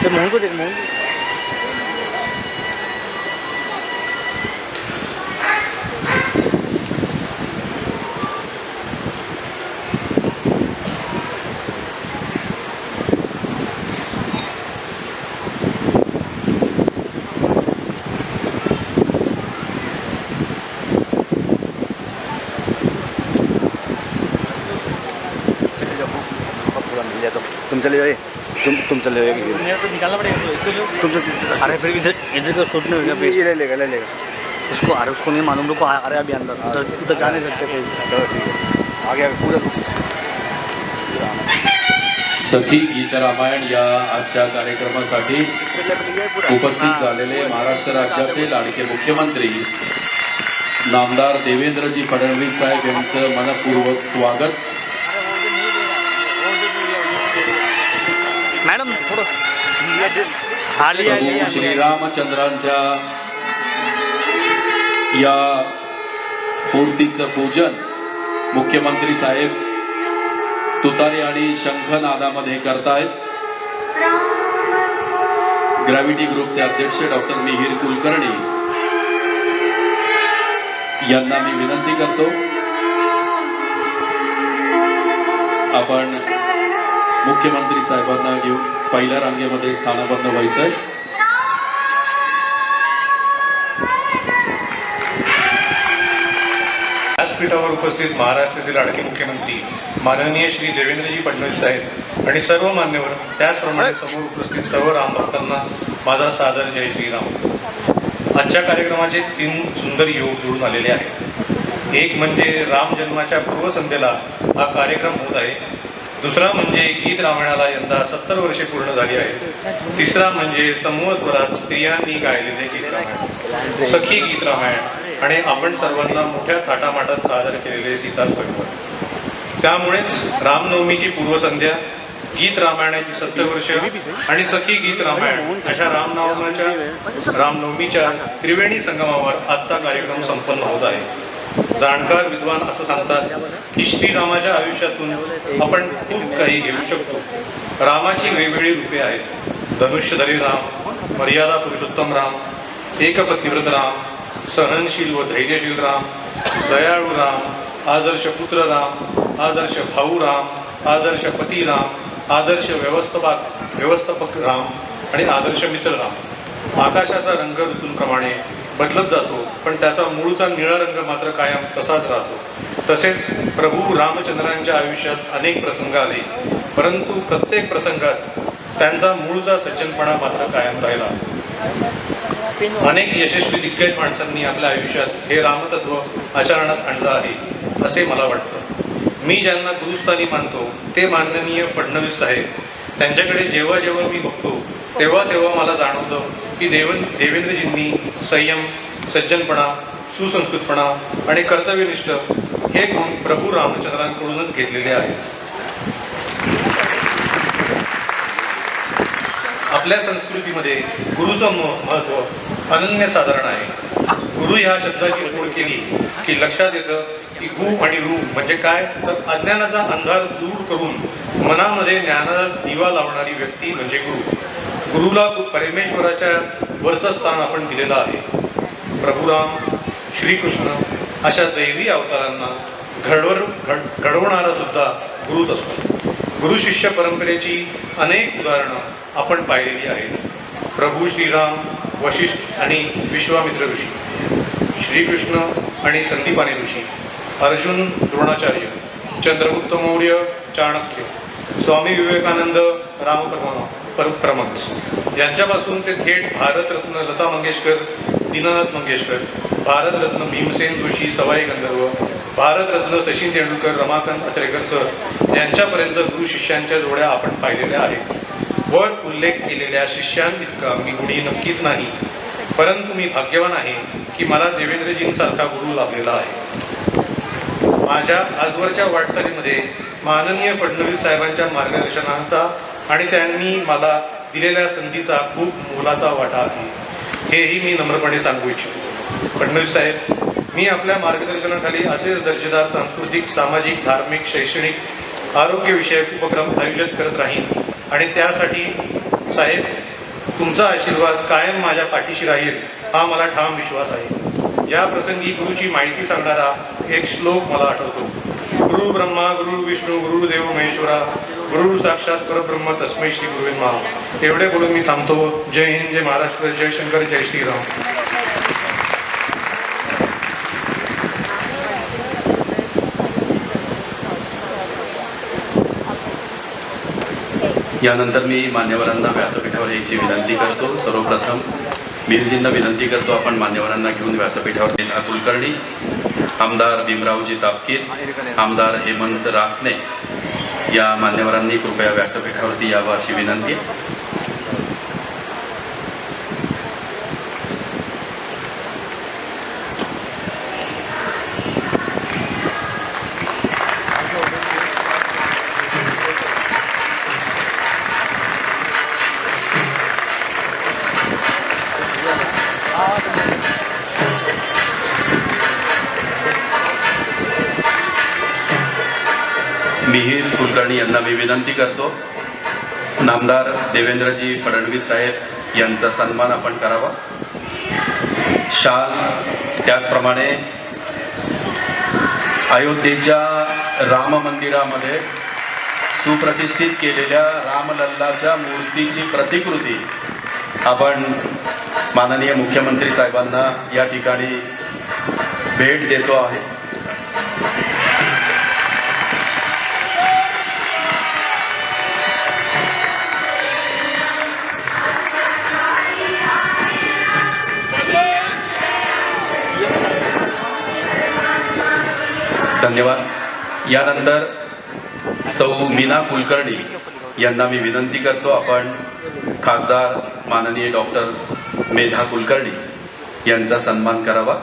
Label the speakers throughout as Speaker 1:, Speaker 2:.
Speaker 1: ते मोहन को देख मोहन
Speaker 2: तुम चले जाइए, तुम चले जाइए।
Speaker 1: मेरे को निकालना पड़ेगा
Speaker 2: तुम
Speaker 1: अरे फिर इधर का शूट नहीं होगा फिर
Speaker 2: ये ले लेगा
Speaker 1: उसको। अरे उसको नहीं मालूम, रुको अरे अभी अंदर उधर जा नहीं सकते कोई।
Speaker 2: चलो ठीक है, आगे पूरा
Speaker 3: सखी गीत रामायण या आजच्या कार्यक्रमासाठी उपस्थित झालेले महाराष्ट्र राज्याचे लाडके मुख्यमंत्री नामदार देवेंद्रजी फडणवीस साहेब यांचं मनपूर्वक स्वागत।
Speaker 1: मॅडम थोडं
Speaker 3: प्रभू श्रीरामचंद्रांच्या या मूर्तीचं पूजन मुख्यमंत्री साहेब तुतारी आणि शंखनादामध्ये करतायत। ग्रॅव्हिटी ग्रुपचे अध्यक्ष डॉक्टर मिहिर कुलकर्णी यांना मी विनंती करतो आपण मुख्यमंत्री साहेबांना घेऊन पहिल्या रांगेमध्ये स्थानापन्न व्हायचंय।
Speaker 4: व्यासपीठावर उपस्थित महाराष्ट्राचे लाडके मुख्यमंत्री माननीय श्री देवेंद्रजी फडणवीस साहेब आणि सर्व मान्यवर, त्याचप्रमाणे समोर उपस्थित सर्व रामभक्तांना माझा सादर जय श्रीराम। आजच्या कार्यक्रमाचे 3 सुंदर योग जुळून आलेले आहेत। एक म्हणजे राम जन्माच्या पूर्वसंध्येला हा कार्यक्रम होत आहे, दुसरा म्हणजे गीत रामायणाला यंदा 70 वर्षे पूर्ण झाली आहेत, तिसरा म्हणजे समूह स्वरात स्त्रियांनी गायलेले गीत रामायण, सखी गीत रामायण आणि आपण सर्वांना मोठ्या थाटामाटात सादर केलेले सीता स्वयंवर। त्यामुळेच रामनवमीची पूर्वसंध्या, गीत रामायणाची 70 वर्ष आणि सखी गीत रामायण अशा रामनवमीच्या त्रिवेणी संगमावर आजचा कार्यक्रम संपन्न होत आहे। जाणकार विद्वान असं सांगतात की श्रीरामाच्या आयुष्यातून आपण खूप काही घेऊ शकतो। रामाची वेगवेगळी रूपे आहेत, धनुष्यधरी राम, मर्यादा पुरुषोत्तम राम, एकपत्नीव्रत राम, सहनशील व धैर्यशील राम, दयाळू राम, आदर्श पुत्र राम, आदर्श भाऊ राम, आदर्श पती राम, आदर्श व्यवस्थापक राम आणि आदर्श मित्र राम। आकाशाचा रंग ऋतूंप्रमाणे बदलत जातो, पण त्याचा मूळचा निळा रंग मात्र कायम तसाच राहतो। तसेच प्रभू रामचंद्रांच्या आयुष्यात अनेक प्रसंग आले, परंतु प्रत्येक प्रसंगात त्यांचा मूळचा सज्जनपणा मात्र कायम राहिला। अनेक यशस्वी दिग्गज माणसांनी आपल्या आयुष्यात हे रामतत्व आचरणात आणलं आहे असे मला वाटतं। मी ज्यांना गुरुस्थानी मानतो ते माननीय फडणवीस साहेब। त्यांच्याकडे जेव्हा जेव्हा मी बघतो तेव्हा तेव्हा मला जाणवतं की देवेंद्रजींनी संयम, सज्जनपणा, सुसंस्कृतपणा आणि कर्तव्यनिष्ठ हे गुण प्रभू रामचंद्रांकडूनच घेतलेले आहेत। आपल्या संस्कृतीमध्ये गुरुचं महत्त्व अनन्यसाधारण आहे। गुरु ह्या शब्दाची ओळख केली की लक्षात येतं की गु आणि रू म्हणजे काय, तर अज्ञानाचा अंधार दूर करून मनामध्ये ज्ञानाचा दिवा लावणारी व्यक्ती म्हणजे गुरु। गुरुला परमेश्वराच्या वरचं स्थान आपण दिलेलं आहे। प्रभुराम, श्रीकृष्ण अशा दैवी अवतारांना घडवणारा सुद्धा गुरुच असतो। गुरु शिष्य परंपरेची अनेक उदाहरणं आपण पाहिलेली आहेत। प्रभू श्रीराम, वशिष्ठ आणि विश्वामित्र ऋषी, श्रीकृष्ण आणि संदीपानी ऋषी, अर्जुन, द्रोणाचार्य, चंद्रगुप्त मौर्य, चाणक्य, स्वामी विवेकानंद, परमहंस यांच्यापासून ते थेट भारतरत्न लता मंगेशकर, दीनानाथ मंगेशकर, भारतरत्न भीमसेन जोशी, सवाई गंधर्व, भारतरत्न सचिन तेंडुलकर, रमाकांत आचरेकर सर यांच्यापर्यंत गुरु शिष्यांच्या जोड्या आपण पाहिलेल्या आहेत। वर उल्लेख केलेल्या शिष्यांइतका मी गुणी नक्कीच नाही, परंतु मी भाग्यवान आहे की मला देवेंद्रजींसारखा गुरु लाभलेला आहे। माझ्या आजवरच्या वाटचालीमध्ये माननीय फडणवीस साहेबांच्या मार्गदर्शनाचा आणि त्यांनी मला दिलेल्या संधीचा खूप मोलाचा वाटा आहे, हेही मी नम्रपणे सांगू इच्छितो। फडणवीस साहेब, मी आपल्या मार्गदर्शनाखाली असेच दर्जेदार सांस्कृतिक, सामाजिक, धार्मिक, शैक्षणिक, आरोग्यविषयक उपक्रम आयोजित करत राहीन आणि त्यासाठी साहेब तुमचा आशीर्वाद कायम माझ्या पाठीशी राहील हा मला ठाम विश्वास आहे. या प्रसंगी गुरुची माहिती सांगणारा एक श्लोक मला आठवतो. गुरु ब्रह्मा गुरु विष्णू गुरुदेव महेश्वरा गुरु साक्षात परब्रह्म तस्मै श्री गुरुवे नमः. एवढे बोलून मी थांबतो. जय हिंद, जय महाराष्ट्र, जय शंकर, जय श्रीराम.
Speaker 3: यानंतर मी मान्यवरांना व्यासपीठावर यायची विनंती करतो. सर्वप्रथम मिरजींना विनंती करतो आपण मान्यवरांना घेऊन व्यासपीठावर मेधा कुलकर्णी, आमदार भीमरावजी तापकीर, आमदार हेमंत रासने या मान्यवरांनी कृपया व्यासपीठावरती यावं अशी विनंती. मिहीर कुलकर्णी यांना मी विनंती करतो. नामदार देवेंद्रजी फडणवीस साहेब यांचा सन्मान आपण करावा. शाल, त्याचप्रमाणे अयोध्येच्या राम मंदिरामध्ये सुप्रतिष्ठित केलेल्या रामलल्लाच्या मूर्तीची प्रतिकृती आपण माननीय मुख्यमंत्री साहेबांना या ठिकाणी भेट देतो आहे. धन्यवाद. यानंतर सौ मीना कुलकर्णी यांना मी विनंती करतो आपण खासदार माननीय डॉक्टर मेधा कुलकर्णी यांचा सन्मान करावा.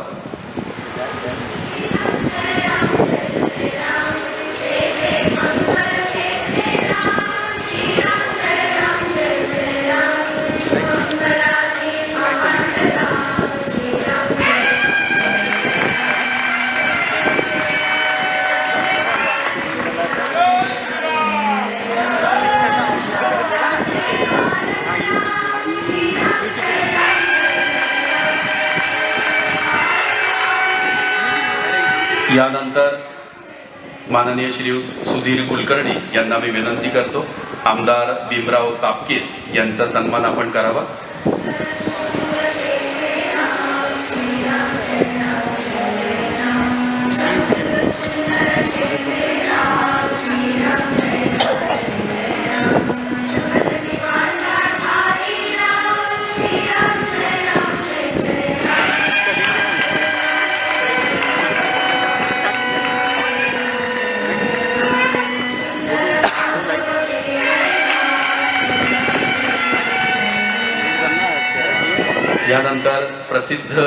Speaker 3: यानंतर माननीय श्री सुधीर कुलकर्णी यांना मी विनंती करतो आमदार भीमराव तापकीर यांचा सन्मान आपण करावा. यानंतर प्रसिद्ध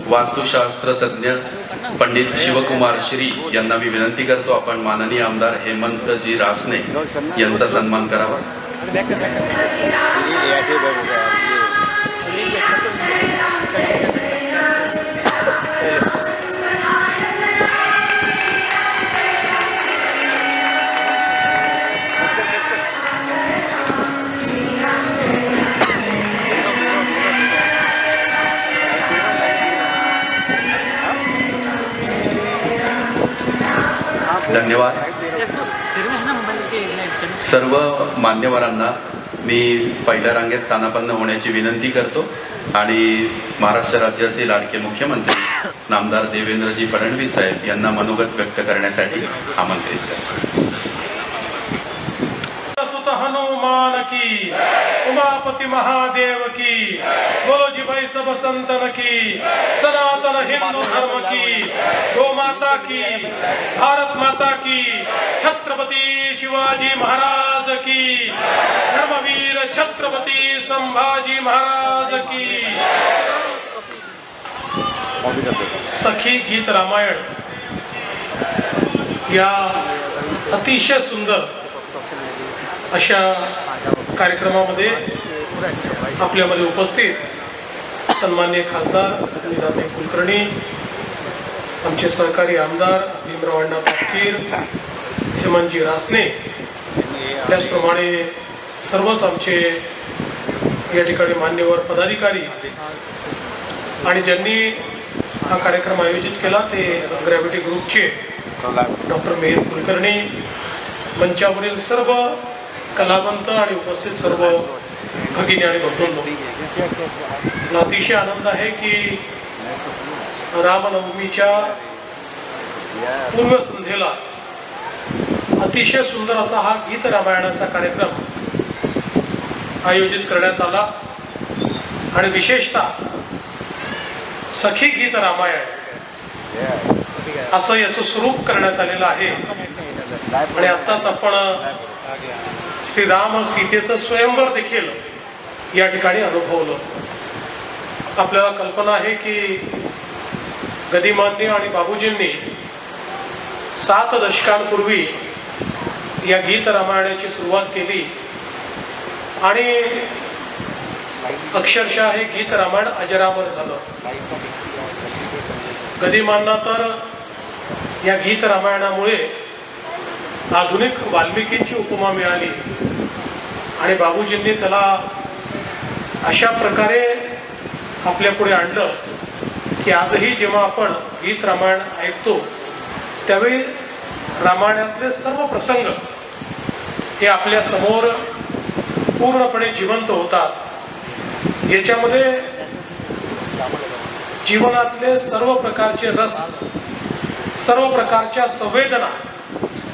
Speaker 3: वास्तुशास्त्र तज्ञ पंडित शिवकुमार श्री यांना मी विनंती करतो आपण माननीय आमदार हेमंतजी रासने यांचा सन्मान करावा. धन्यवाद. सर्व मान्यवरांना मी पहिल्या रांगेत स्थानापन्न होण्याची विनंती करतो आणि महाराष्ट्र राज्याचे लाडके मुख्यमंत्री नामदार देवेंद्रजी फडणवीस साहेब यांना मनोगत व्यक्त करण्यासाठी आमंत्रित करतो.
Speaker 4: हनुमान की, उमापति महादेव की, बोलो जी भाई सब संतन की, सनातन हिंदू धर्म की, गो माता की, भारत माता की, छत्रपति शिवाजी महाराज की, धर्मवीर छत्रपति संभाजी महाराज की. सखी गीत रामायण या अतिशय सुंदर अशा कार्यक्रमामध्ये आपल्यामध्ये उपस्थित सन्माननीय खासदार मेधा कुलकर्णी, आमचे सहकारी आमदार भीमराव अण्णा तापकीर, हेमंतजी रासने, त्याचप्रमाणे सर्वच आमचे
Speaker 5: या ठिकाणी मान्यवर पदाधिकारी आणि ज्यांनी हा कार्यक्रम आयोजित केला ते ग्रॅव्हिटी ग्रुपचे डॉक्टर मेहर कुलकर्णी, मंचावरील सर्व कलावंत आणि उपस्थित सर्व भगिनी आणि बंधूंनो, मला अतिशय आनंद आहे की रामनवमीच्या पूर्वसंध्येला अतिशय सुंदर असा हा गीत रामायणाचा कार्यक्रम आयोजित करण्यात आला आणि विशेषतः सखी गीत रामायण असं याचं स्वरूप करण्यात आलेलं आहे। आणि आताच आपण श्रीराम सीतेचं स्वयंवर देखील या ठिकाणी अनुभवलं। आपल्याला कल्पना आहे की गदिमांनी आणि बाबूजींनी 7 दशकांपूर्वी या गीत रामायणाची सुरुवात केली आणि अक्षरशः हे गीत रामायण अजरामर झालं। गदिमांना तर या गीत रामायणामुळे आधुनिक वाल्मिकींची उपमा मिळाली आणि बाबूजींनी त्याला अशा प्रकारे आपल्या पुढे आणलं की आजही जेव्हा आपण गीत रामायण ऐकतो त्यावेळी रामायणातले सर्व प्रसंग हे आपल्या समोर पूर्णपणे जिवंत होतात। याच्यामध्ये जीवनातले सर्व प्रकारचे रस, सर्व प्रकारच्या संवेदना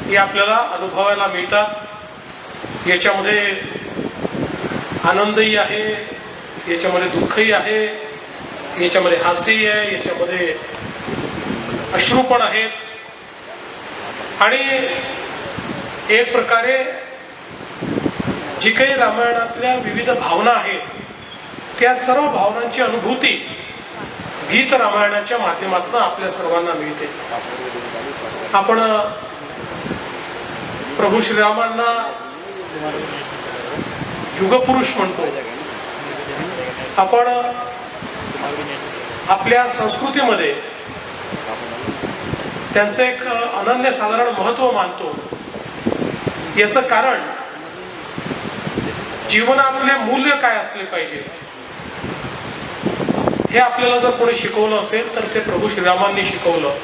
Speaker 5: हे आपल्याला अनुभवायला मिळतात। याच्यामध्ये आनंदही आहे, याच्यामध्ये दुःखही आहे, याच्यामध्ये हास्यही आहे, याच्यामध्ये अश्रू पण आहेत आणि एक प्रकारे जी काही रामायणातल्या विविध भावना आहेत त्या सर्व भावनांची अनुभूती गीत रामायणाच्या माध्यमातून आपल्या सर्वांना मिळते। आपण प्रभू श्रीरामांना युगपुरुष म्हणतो। आपण आपल्या संस्कृतीमध्ये त्यांचं एक अनन्यसाधारण महत्व मानतो। याचं कारण जीवनातले मूल्य काय असले पाहिजे हे आपल्याला जर कोणी शिकवलं असेल तर ते प्रभू श्रीरामांनी शिकवलं।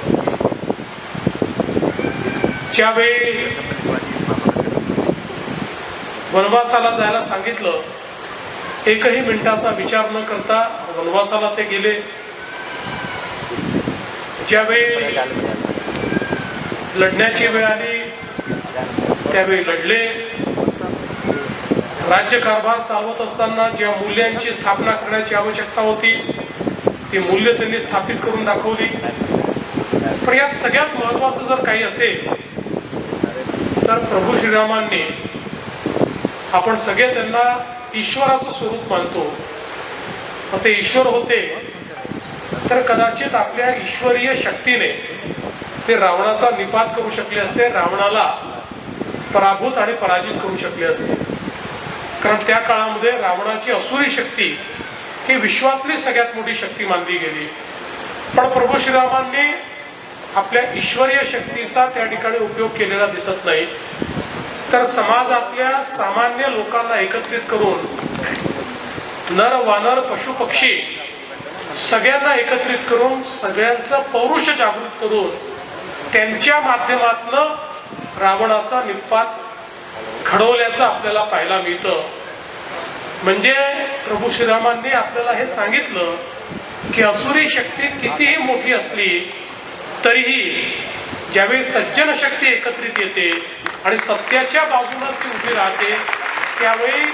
Speaker 5: ज्यावेळी वनवासाला जायला सांगितलं, एकही मिनिटाचा विचार न करता वनवासाला ते गेले। ज्यावेळी लढण्याची वेळ आली त्यावेळी लढले। राज्यकारभार चालवत असताना ज्या मूल्यांची स्थापना करण्याची आवश्यकता होती ती मूल्य त्यांनी स्थापित करून दाखवली। पण यात सगळ्यात महत्वाचं जर काही असेल तर प्रभू श्रीरामांनी, आपण सगळे त्यांना ईश्वराचं स्वरूप मानतो, ते ईश्वर होते तर कदाचित आपल्या ईश्वरीय शक्तीने ते रावणाचा निपात करू शकले असते, रावणाला पराभूत आणि पराजित करू शकले असते। कारण त्या काळामध्ये रावणाची असुरी शक्ती ही विश्वातली सगळ्यात मोठी शक्ती मानली गेली। पण प्रभू श्रीरामांनी आपल्या ईश्वरीय शक्तीचा त्या ठिकाणी उपयोग केलेला दिसत नाही, तर समाजातल्या सामान्य लोकांना एकत्रित करून नर वानर पशु पक्षी सगळ्यांना एकत्रित करून सगळ्यांचं पौरुष जागृत करून त्यांच्या माध्यमातून रावणाचा निपात घडवल्याचं आपल्याला पाहायला मिळतं। म्हणजे प्रभू श्रीरामांनी आपल्याला हे सांगितलं की असुरी शक्ती कितीही मोठी असली तरीही ज्यावेळी सज्जन शक्ती एकत्रित येते आणि सत्याच्या बाजूने ती उभी राहते त्यावेळी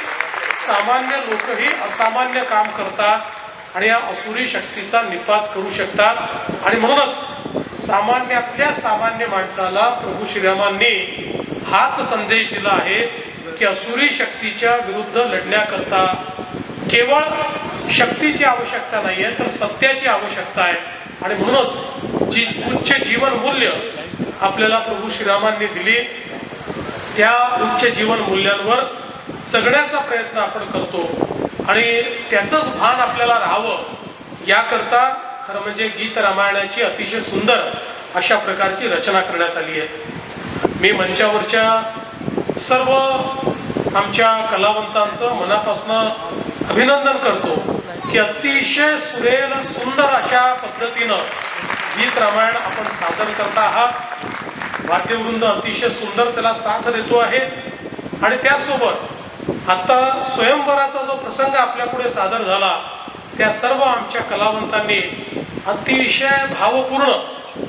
Speaker 5: सामान्य लोकही असामान्य काम करतात आणि या असुरी शक्तीचा निपात करू शकतात। आणि म्हणूनच सामान्यातल्या सामान्य माणसाला प्रभू श्रीरामांनी हाच संदेश दिला आहे की असुरी शक्तीच्या विरुद्ध लढण्याकरता केवळ शक्तीची आवश्यकता नाही आहे तर सत्याची आवश्यकता आहे। आणि म्हणूनच जी उच्च जीवन मूल्य आपल्याला प्रभू श्रीरामांनी दिली त्या उच्च जीवन मूल्यांवर जगण्याचा प्रयत्न आपण करतो आणि त्याचंच भान आपल्याला राहावं याकरता खरं म्हणजे गीत रामायणाची अतिशय सुंदर अशा प्रकारची रचना करण्यात आली आहे। मी मंचावरच्या सर्व आमच्या कलावंतांचं मनापासून अभिनंदन करतो की अतिशय सुरेल सुंदर अशा पद्धतीनं गीत रामायण आपण सादर करता आहात। वाद्यवृंद अतिशय सुंदर त्याला साथ देतो आहे आणि त्यासोबत आता स्वयंवराचा जो प्रसंग आपल्या पुढे सादर झाला त्या सर्व आमच्या कलावंतांनी अतिशय भावपूर्ण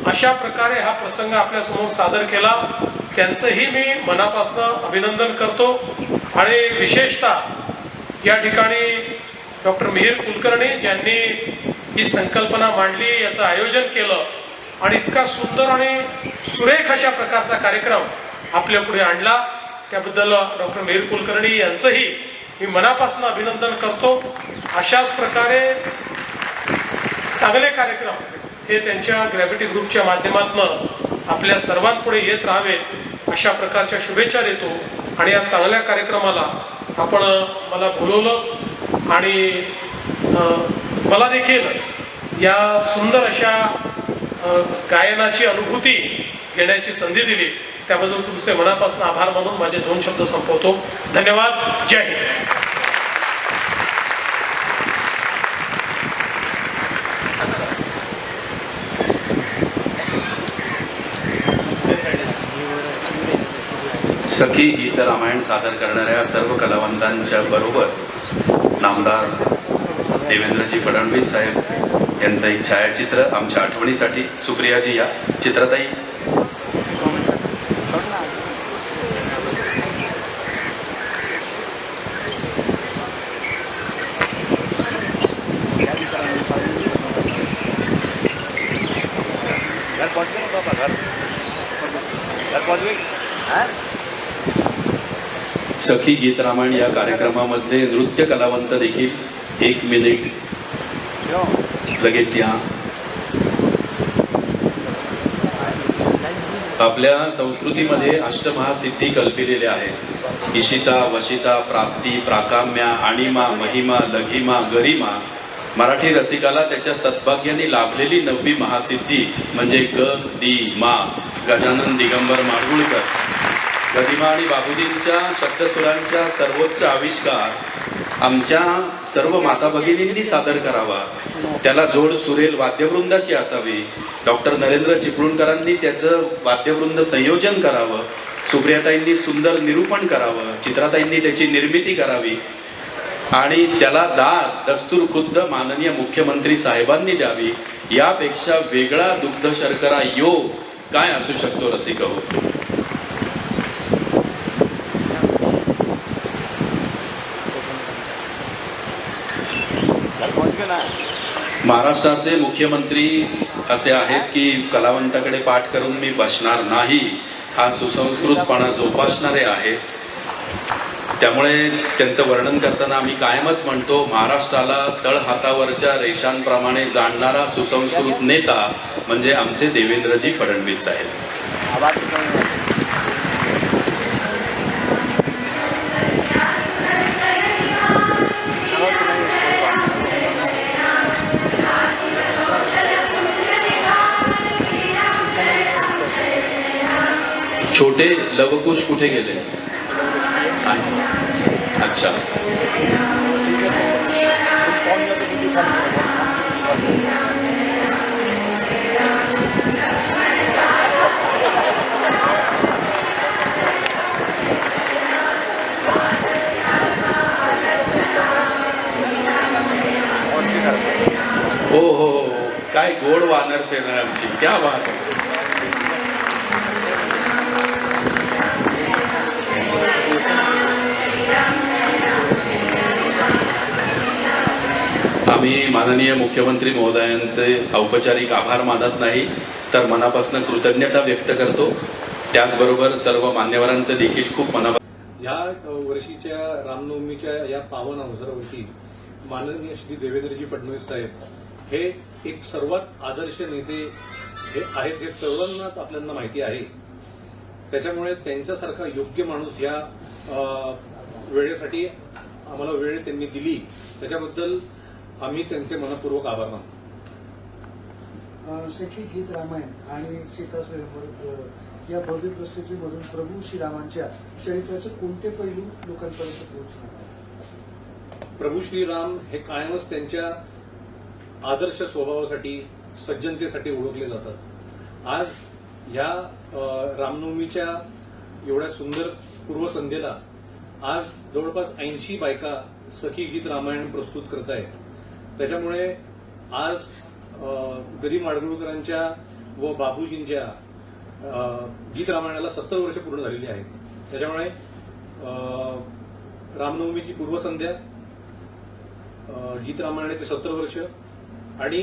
Speaker 5: अशा प्रकारे हा प्रसंग आपल्या समोर सादर केला। त्यांचंही मी मनापासून अभिनंदन करतो आणि विशेषतः या ठिकाणी डॉक्टर मिहिर कुलकर्णी ज्यांनी ही संकल्पना मांडली, याचं आयोजन केलं आणि इतका सुंदर आणि सुरेख अशा प्रकारचा कार्यक्रम आपल्या पुढे आणला, त्याबद्दल डॉक्टर मिहिर कुलकर्णी यांचंही मी मनापासून अभिनंदन करतो। अशाच प्रकारे चांगले कार्यक्रम हे त्यांच्या ग्रॅव्हिटी ग्रुपच्या माध्यमातून आपल्या सर्वांपुढे येत राहावेत अशा प्रकारच्या शुभेच्छा देतो आणि या चांगल्या कार्यक्रमाला आपण मला बोलवलं आणि मला देखील या सुंदर अशा गायनाची अनुभूती घेण्याची संधी दिली, त्याबद्दल तुमचे मनापासून आभार मानून माझे 2 शब्द संपवतो। धन्यवाद। जय हिंद।
Speaker 3: सखी गीत रामायण सादर करणाऱ्या सर्व कलावंतांच्या बरोबर नामदार देवेंद्रजी फडणवीस साहेब यांचं एक छायाचित्र आमच्या आठवणीसाठी। सुप्रियाजी या चित्रताई। सखी गीत रामायण या कार्यक्रमामध्ये नृत्य कलावंत देखील 1 मिनिट लगेच या। आपल्या संस्कृतीमध्ये अष्टमहासिद्धी कल्पिलेल्या आहेत। इशिता, वशिता, प्राप्ती, प्राकाम्या, आणिमा, महिमा, लघिमा, गरिमा। मराठी रसिकाला त्याच्या सद्भाग्याने लाभलेली 9वी महासिद्धी म्हणजे ग दी मा। गजानन दिगंबर माडगुळकर। गदिमा आणि बाबूजींच्या शब्दसुरांच्या सर्वोच्च आविष्कार आमच्या सर्व माता भगिनींनी सादर करावा, त्याला जोड सुरेल वाद्यवृंदाची असावी। डॉक्टर नरेंद्र चिपळूणकरांनी त्याचं वाद्यवृंद संयोजन करावं, सुप्रियाताईंनी सुंदर निरूपण करावं, चित्राताईंनी त्याची निर्मिती करावी आणि त्याला दस्तूर खुद्द माननीय मुख्यमंत्री साहेबांनी द्यावी। यापेक्षा वेगळा दुग्ध शर्करा योग काय असू शकतो रसिकहो। महाराष्ट्राचे मुख्यमंत्री असे आहेत की कलावंताकडे पाठ करून मी बसणार नाही, हा सुसंस्कृतपणा जोपासणारे आहेत। त्यामुळे त्यांचं वर्णन करताना आम्ही कायमच म्हणतो, महाराष्ट्राला तळहातावरच्या रेषांप्रमाणे जाणणारा सुसंस्कृत नेता म्हणजे आमचे देवेंद्रजी फडणवीस साहेब। छोटे लवकुश कुठे गेले? अच्छा, हो, काय गोड वानर सेना आमची, क्या बात आहे। आम्ही माननीय मुख्यमंत्री महोदयांचे औपचारिक आभार मानत नाही तर मनापासून कृतज्ञता व्यक्त करतो। त्याचबरोबर सर्व मान्यवरांचे देखील खूप मनापासून
Speaker 4: या वर्षीच्या रामनवमीच्या या पावन अवसरावरती माननीय श्री देवेंद्रजी फडणवीस साहेब हे एक सर्वात आदर्श नेते हे आहेत, हे सर्वांनाच आपल्याला माहिती आहे। त्याच्यामुळे त्यांच्यासारखा योग्य माणूस या वेळेसाठी आम्हाला वेळ त्यांनी दिली, त्याच्याबद्दल आम्ही त्यांचे मनपूर्वक आभार मानतो।
Speaker 6: सखी गीत रामायण आणि सीता स्वयंवर या भव्य प्रस्तुतीमधून प्रभू श्रीरामांच्या चरित्राचे कोणते पैलू लोकांपर्यंत पोहोचणार?
Speaker 4: प्रभू श्रीराम हे कायमच त्यांच्या आदर्श स्वभावासाठी, सज्जनतेसाठी ओळखले जातात. आज ह्या रामनवमीच्या एवढ्या सुंदर पूर्वसंध्येला आज जवळपास 80 बायका सखी गीत रामायण प्रस्तुत करत आहेत. त्याच्यामुळे आज गदी माडगुळकरांच्या व बाबूजींच्या गीत रामायणाला 70 वर्ष पूर्ण झालेली आहेत. त्याच्यामुळे रामनवमीची पूर्वसंध्या, गीत रामायणाचे 70 वर्ष आणि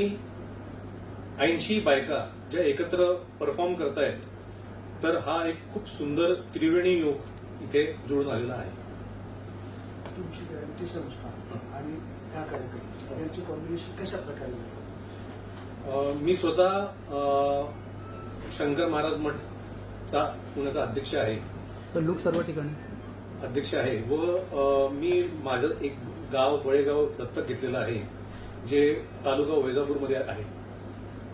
Speaker 4: 80 बायका ज्या एकत्र परफॉर्म करतायत, तर हा एक खूप सुंदर त्रिवेणी योग इथे जुळून आलेला आहे.
Speaker 6: तुमची गॅरंटी संस्था आणि हा कार्यक्रम यांचं कॉम्बिनेशन कशा प्रकारे झालं?
Speaker 4: मी स्वतः शंकर महाराज मठचा पुण्याचा अध्यक्ष आहे,
Speaker 1: लोक सर्व ठिकाणी
Speaker 4: अध्यक्ष आहे व मी माझं एक गाव बळेगाव दत्तक घेतलेलं आहे, जे तालुका वैजापूरमध्ये आहे.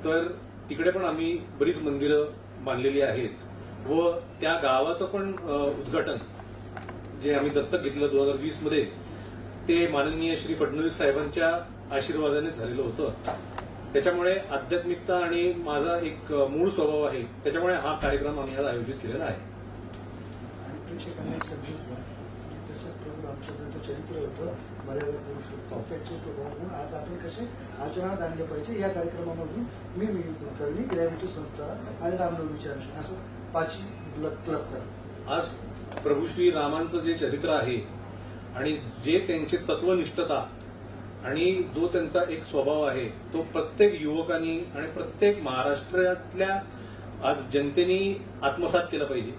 Speaker 4: तर तिकडे पण आम्ही बरीच मंदिरं बांधलेली आहेत व त्या गावाचं पण उद्घाटन जे आम्ही दत्तक घेतलं 2020 मध्ये, ते माननीय श्री फडणवीस साहेबांच्या आशीर्वादाने झालेलं होतं. त्याच्यामुळे आध्यात्मिकता आणि माझा एक मूळ स्वभाव आहे, त्याच्यामुळे हा कार्यक्रम आम्ही आज आयोजित केलेला आहे.
Speaker 6: आणि प्रेक्षकांना एक संदेश द्या, तसं प्रभू रामचंद्रांचं चरित्र होतं, मर्यादा पुरुष होतं, त्यांचे स्वभाव म्हणून आज आपण कसे आचरणात आणले पाहिजे. या कार्यक्रमामधून मी कुलकर्णी, ग्रॅव्हिटी संस्था आणि रामनवमीच्या अनुषंगाने असं 5 क्लब.
Speaker 4: आज प्रभू श्री रामांचं जे चरित्र आहे आणि जे त्यांचे तत्वनिष्ठता आणि जो त्यांचा एक स्वभाव आहे, तो प्रत्येक युवकांनी आणि प्रत्येक महाराष्ट्रातल्या आज जनतेने आत्मसात केला पाहिजे.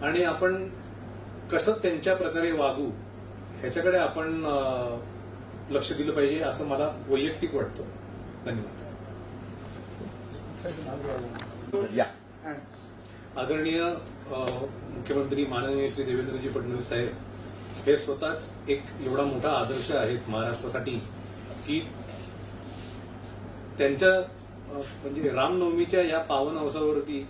Speaker 4: आणि आपण कसं त्यांच्या प्रकारे वागू ह्याच्याकडे आपण लक्ष दिलं पाहिजे, असं मला वैयक्तिक वाटतं. धन्यवाद.
Speaker 2: या.
Speaker 4: आदरणीय मुख्यमंत्री माननीय श्री देवेंद्रजी फडणवीस साहेब हे स्वतःच एक एवढा मोठा आदर्श आहेत महाराष्ट्रासाठी की त्यांच्या म्हणजे रामनवमीच्या या पावन अवसरावरती